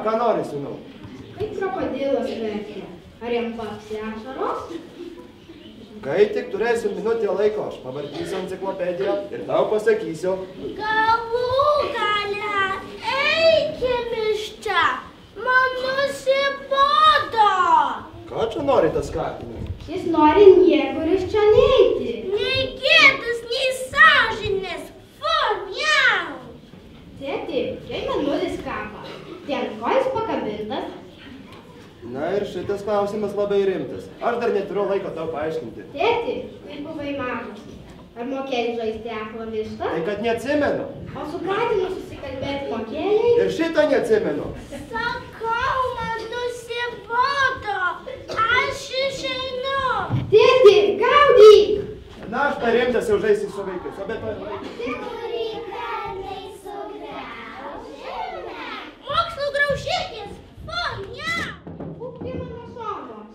ką nori, sūnau? Kaip krokodilas verkia? Ar jam papsi ašaros? Kai tik turėsiu minutę laiko, aš pavartysiu enciklopediją ir tau pasakysiu. Galų gale, eikim iš čia, man nusibodo. Ką čia nori tas katinas? Jis nori niekur iš čia neiti. Nei gėdas, nei sąžinės. Fu, miau. Tėti, kai mėnulis kaba, tai ant ko jis pakabintas? Na ir šitas klausimas labai rimtas. Aš dar neturiu laiko tau paaiškinti. Tėti, kai buvai mažas, ar mokėjai žaisti aklą vištą? Tai kad neatsimenu. O su katinu susikalbėti mokėjai? Ir šitą neatsimenu. Sakau, man nusibodo. Aš išeinu. Tėti, gaudyk! Na, aš dar rimtas jau žaisti su vaikais, o be to ir vaikais. Mokslo graužikis. Fu, miau.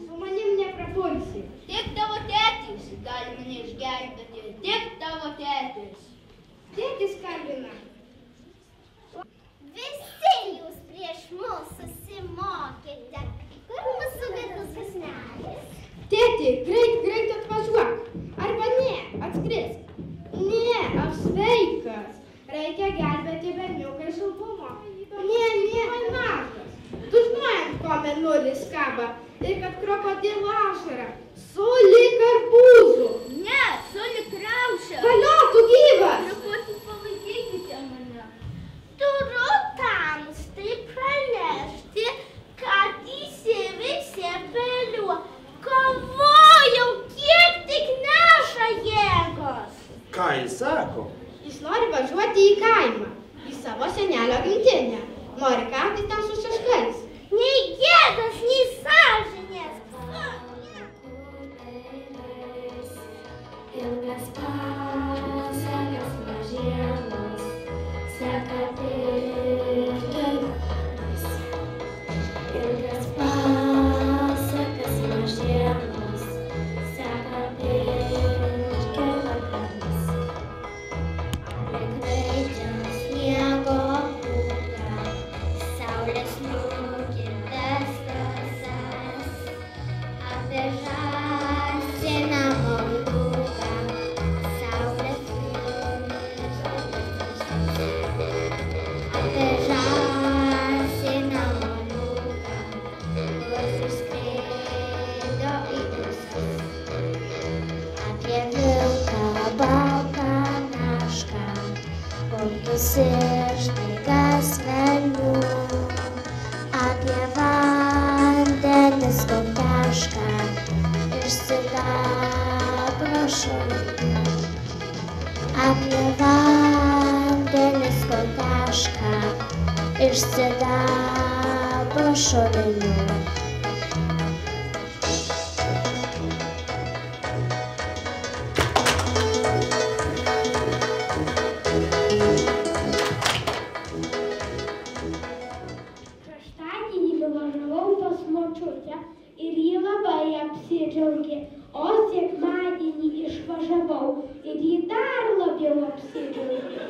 Su manim neprapulsi. Tik tavo tėtis gali mane išgelbėti. Tik tavo tėtis. Tėtis kalbina. Visi jūs prieš mus susimokėte. Kur mūsų vidus kasnelis? Tėti, greit atvažiuok. Arba ne, atskrisk. Ne, aš sveikas. Reikia gelbėti berniuką iš albumo. Ne, mažas. Tu žinojant, ko mėnulis kaba. Ir kad krokodilo ašara. Sulig arbūzu. Ne, sulig kriauše. Valio, tu gyvas. Truputį palaikykite mane. Turiu tamstai pranešti, kad įsiveisė pelių. Kovojau, kiek tik neša jėgos. Ką jis sako? Jis nori važiuoti į kaimą. Į savo senelio gimtinę. Nori kartais ten su šeškais. Nei gėdas, nei sąžinės. Ilgas pasakas mažienos, seka pirktas. Ilgas pasakas mažienos, seka pirktas. Aplink sniego pūga, saulės nugirtas kasas, apie žąsiną mauduką, saulės nugirtas apie žąsiną mauduką, kurs išskrido į visus, apie vilką baltą mešką, pultus ir štaigas velnių, apie vandenis kopešką iš sidabro šulinių, apie vandenis kopešką iš sidabro šulinių. Šeštadienį nuvažiavau pas močiutę ir ji labai apsidžiaugė, o sekmadienį išvažiavau ir ji dar labiau apsidžiaugė.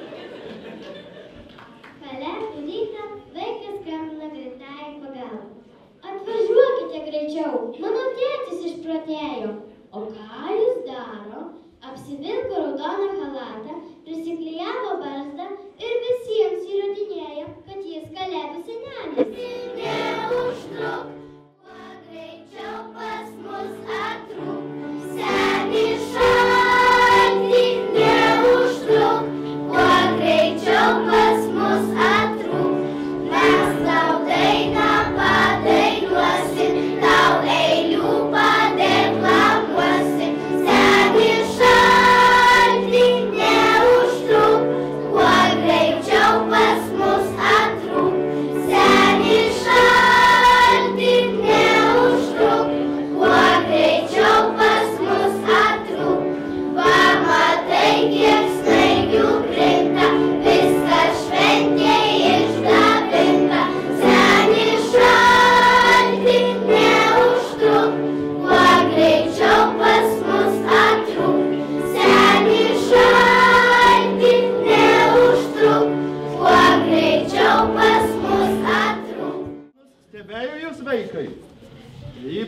Kalėdų rytą vaikas skambina greitajai pagalbai. Atvažiuokite greičiau, mano tėtis išprotėjo. O ką jis daro? Apsivilko raudoną chalatą, prisiklijavo barzdą ir visiems įrodinėjo, kad jis kalėdų senelis. Neužtruk, kuo greičiau pas mus atrūk.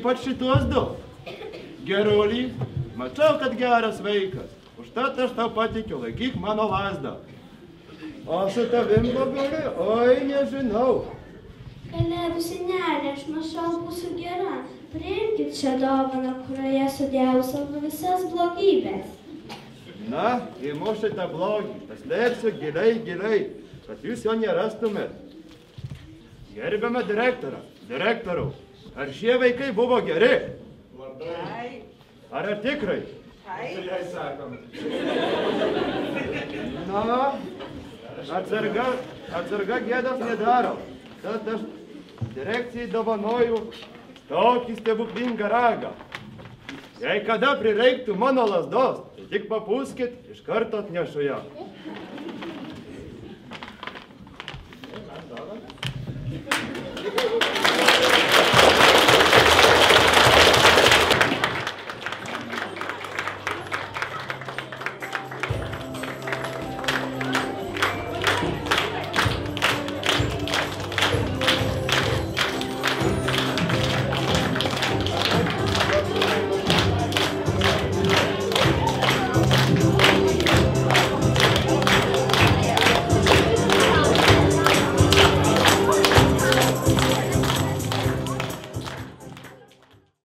Ypač šitos du. Gerulį, mačiau, kad geras vaikas. Užtat aš tau patikiu, laikyk mano lazdą. O su tavim, bobuli, oi, nežinau. Kalėdų senelė, aš nuo šiol būsiu gera. Priimkit šią dovaną, kurioje sudėjau savo visas blogybės. Na, imu šitą blogį, paslėpsiu giliai, kad jūs jo nerastumėt. Gerbiame direktoriau, ar šie vaikai buvo geri? Labai. Ar tikrai? Jai sakom. Na, atsarga gėdos nedaro. Tad aš direkcijai dovanoju tokį stebuklingą ragą. Jei kada prireiktų mano lazdos, tai tik papūskit, iš karto atnešu ją.